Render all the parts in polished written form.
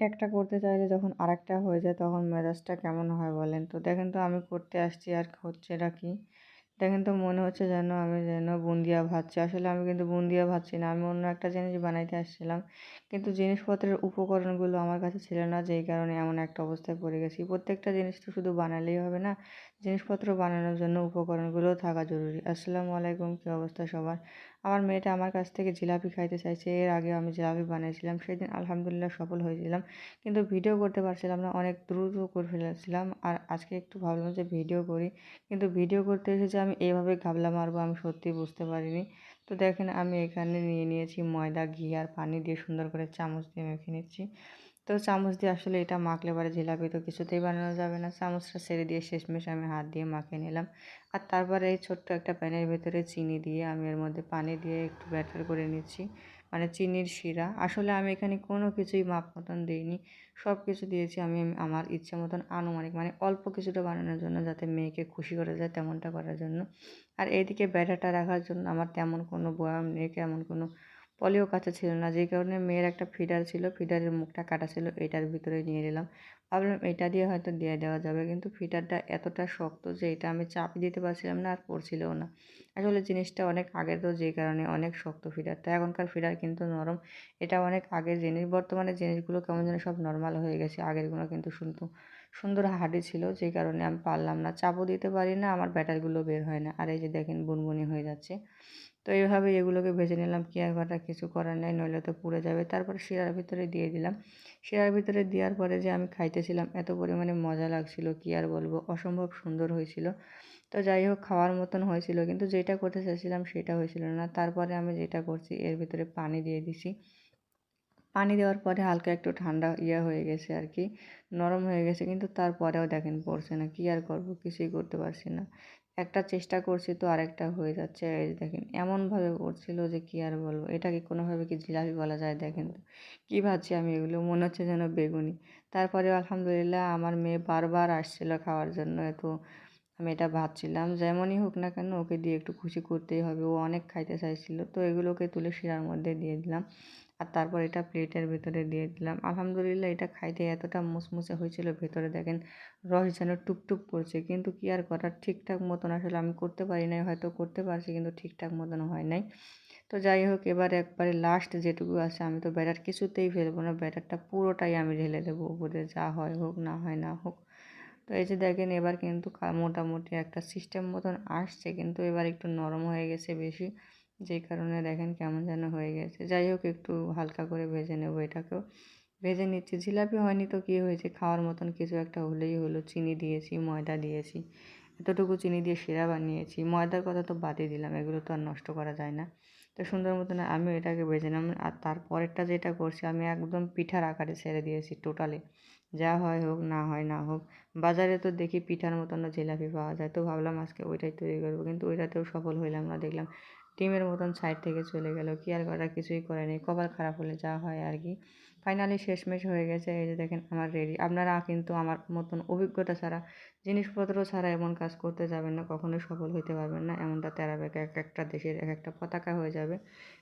একটা করতে চাইলে যখন আরেকটা হয়ে যায় তখন মেজাজটা কেমন হয় বলেন? তো দেখেন তো আমি করতে আসছি আর হচ্ছেটা কি? দেখেন তো মনে হচ্ছে আমি যেন বুন্দিয়া ভাজছি। আসলে আমি কিন্তু বুন্দিয়া ভাজছি না। আমি অন্য একটা জিনিস বানাইতে আসছিলাম। কিন্তু জিনিসপত্রের উপকরণগুলো আমার কাছে ছিল না, যেই কারণে এমন একটা অবস্থায় পড়ে গেছি। প্রত্যেকটা জিনিস তো শুধু বানালেই হবে না। জিনিসপত্র বানানোর জন্য উপকরণগুলোও থাকা জরুরি। আসসালামু আলাইকুম, কী অবস্থা সবার? আমার মেয়েটা আমার কাছ থেকে জিলাপি খাইতে চাইছে। এর আগেও আমি জিলাপি বানিয়েছিলাম। সেদিন আলহামদুলিল্লাহ সফল হয়েছিলাম। কিন্তু ভিডিও করতে পারছিলাম না। অনেক দ্রুত করে ফেলেছিলাম। আর আজকে একটু ভাবলাম যে ভিডিও করি। কিন্তু ভিডিও করতে এসে যে আমি এভাবে ঘাবলা মারবো আমি সত্যিই বুঝতে পারিনি। তো দেখেন আমি এখানে নিয়ে নিয়েছি ময়দা, ঘি আর পানি দিয়ে সুন্দর করে চামচ দিয়ে মেখে নিচ্ছি। তো চামচ দিয়ে আসলে এটা মাখলে পরে জিলাপি তো কিছুতেই বানানো যাবে না। চামচটা ছেড়ে দিয়ে শেষমেশ আমি হাত দিয়ে মাখিয়ে নিলাম। আর তারপরে এই ছোট্ট একটা প্যানের ভেতরে চিনি দিয়ে আমি এর মধ্যে পানি দিয়ে একটু ব্যাটার করে নিচ্ছি। মানে চিনির শিরা। আসলে আমি এখানে কোনো কিছুই মাপ মতন দিইনি। সব কিছু দিয়েছি আমি আমার ইচ্ছে মতন আনুমানিক, মানে অল্প কিছুটা বানানোর জন্য, যাতে মেয়েকে খুশি করা যায় তেমনটা করার জন্য। আর এইদিকে ব্যাটারটা রাখার জন্য আমার তেমন কোনো বয়াম নেই, তেমন কোনো পলিও কাঁচা ছিল না, যেই কারণে মেয়ের একটা ফিডার ছিল, ফিডারের মুখটা কাটা ছিল, এটার ভিতরে নিয়ে নিলাম। ভাবলাম এটা দিয়ে হয়তো দিয়ে দেওয়া যাবে, কিন্তু ফিডারটা এতটা শক্ত যে এটা আমি চাপ দিতে পারছিলাম না আর পড়ছিলও না। আসলে জিনিসটা অনেক আগের, তো যেই কারণে অনেক শক্ত ফিডারটা। এখনকার ফিডার কিন্তু নরম। এটা অনেক আগের জিনিস। বর্তমানে জিনিসগুলো কেমন যেন সব নর্মাল হয়ে গেছে। আগেরগুলো কিন্তু সুন্দর হার্ডি ছিল, যেই কারণে আমি পারলাম না, চাপও দিতে পারি না, আমার ব্যাটারগুলো বের হয় না। আর এই যে দেখেন বুনবুনি হয়ে যাচ্ছে। তো এইভাবে এগুলোকে ভেজে নিলাম। কি আর করার, কিছু করার নেই, নইলে তো পুড়ে যাবে। তারপরে শিরার ভিতরে দিয়ে দিলাম। শিরার ভিতরে দেওয়ার পরে যে আমি খাইতেছিলাম, এত পরিমাণে মজা লাগছিল কি আর বলবো, অসম্ভব সুন্দর হয়েছিল। তো যাই হোক, খাওয়ার মতন হয়েছিল, কিন্তু যেটা করতে চাইছিলাম সেটা হয়েছিল না। তারপরে আমি যেটা করছি, এর ভিতরে পানি দিয়ে দিছি। পানি দেওয়ার পরে হালকা একটু ঠান্ডা হয়ে গেছে আর কি, নরম হয়ে গেছে, কিন্তু তারপরেও দেখেন পড়ছে না। কি আর করব, কিছুই করতে পারছি না। একটা চেষ্টা করছি তো আরেকটা হয়ে যাচ্ছে। এই যে দেখেন এমনভাবে পড়ছিল যে কি আর বলবো, এটাকে কোনোভাবে কি জিলাপি বলা যায়? দেখেন তো কী ভাবছি আমি, এগুলো মনে হচ্ছে যেন বেগুনি। তারপরেও আলহামদুলিল্লাহ আমার মেয়ে বারবার আসছিল খাওয়ার জন্য। তো আমি এটা ভাবছিলাম যেমনই হোক না কেন ওকে দিয়ে একটু খুশি করতেই হবে, ও অনেক খাইতে চাইছিল। তো এগুলোকে তুলে শিরার মধ্যে দিয়ে দিলাম। আর তারপর এটা প্লেটের ভেতরে দিয়ে দিলাম। আলহামদুলিল্লাহ এটা খাইতে এতটা মুচমুচে হয়েছিল, ভেতরে দেখেন রস যেন টুপটুপ করছে। কিন্তু কি আর করার, ঠিকঠাক মতন আসলে আমি করতে পারি নাই, হয়তো করতে পারছি কিন্তু ঠিকঠাক মতন হয় নাই। তো যাই হোক, এবার একবারে লাস্ট যেটুকু আছে, আমি তো ব্যাটার কিছুতেই ফেলবো না, ব্যাটারটা পুরোটাই আমি ঢেলে দেবো উপরে, যা হয় হোক, না হয় না হোক। তো এই যে দেখেন এবার কিন্তু মোটামুটি একটা সিস্টেম মতন আসছে, কিন্তু এবার একটু নরম হয়ে গেছে বেশি, যেই কারণে দেখেন কেমন যেন হয়ে গেছে। যাই হোক, একটু হালকা করে ভেজে নেব এটাকেও। ভেজে নিচ্ছি। জিলাপি হয়নি তো কী হয়েছে, খাওয়ার মতন কিছু একটা হলেই হলো। চিনি দিয়েছি, ময়দা দিয়েছি, এতটুকু চিনি দিয়ে শিরা বানিয়েছি। ময়দার কথা তো বাদই দিলাম, এগুলো তো আর নষ্ট করা যায় না। তো সুন্দর মতন আমি এটাকে ভেজে নিলাম। আর তারপরেরটা যেটা করছি, আমি একদম পিঠার আকারে ছেড়ে দিয়েছি টোটালি, যা হয় হোক, না হয় না হোক। বাজারে তো দেখি পিঠার মতনও জিলাপি পাওয়া যায়, তো ভাবলাম আজকে ওইটাই তৈরি করবো, কিন্তু ওইটাতেও সফল হইলাম না। দেখলাম ডিমের মতন সাইড থেকে চলে গেল। কি আর করার, কিছুই করে নেই, কপাল খারাপ হলে যা হয় আর কি। ফাইনালি শেষমেশ হয়ে গেছে। এই যে দেখেন আমার রেডি। আপনারা কিন্তু আমার মতন অভিজ্ঞতা ছাড়া, জিনিসপত্র ছাড়া এমন কাজ করতে যাবেন না, কখনোই সফল হতে পারবেন না। এমনটা তেরা বেঁকা এক একটা দেশের এক একটা পতাকা হয়ে যাবে।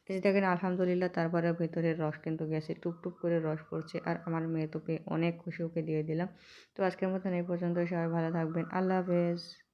এই যে দেখেন আলহামদুলিল্লাহ, তারপরে ভেতরের রস কিন্তু গেছে, টুপটুপ করে রস পড়ছে। আর আমার মেয়ে তো পেয়ে অনেক খুশি, ওকে দিয়ে দিলাম। তো আজকের মতন এই পর্যন্ত, সবাই ভালো থাকবেন। আল্লাহ হাফেজ।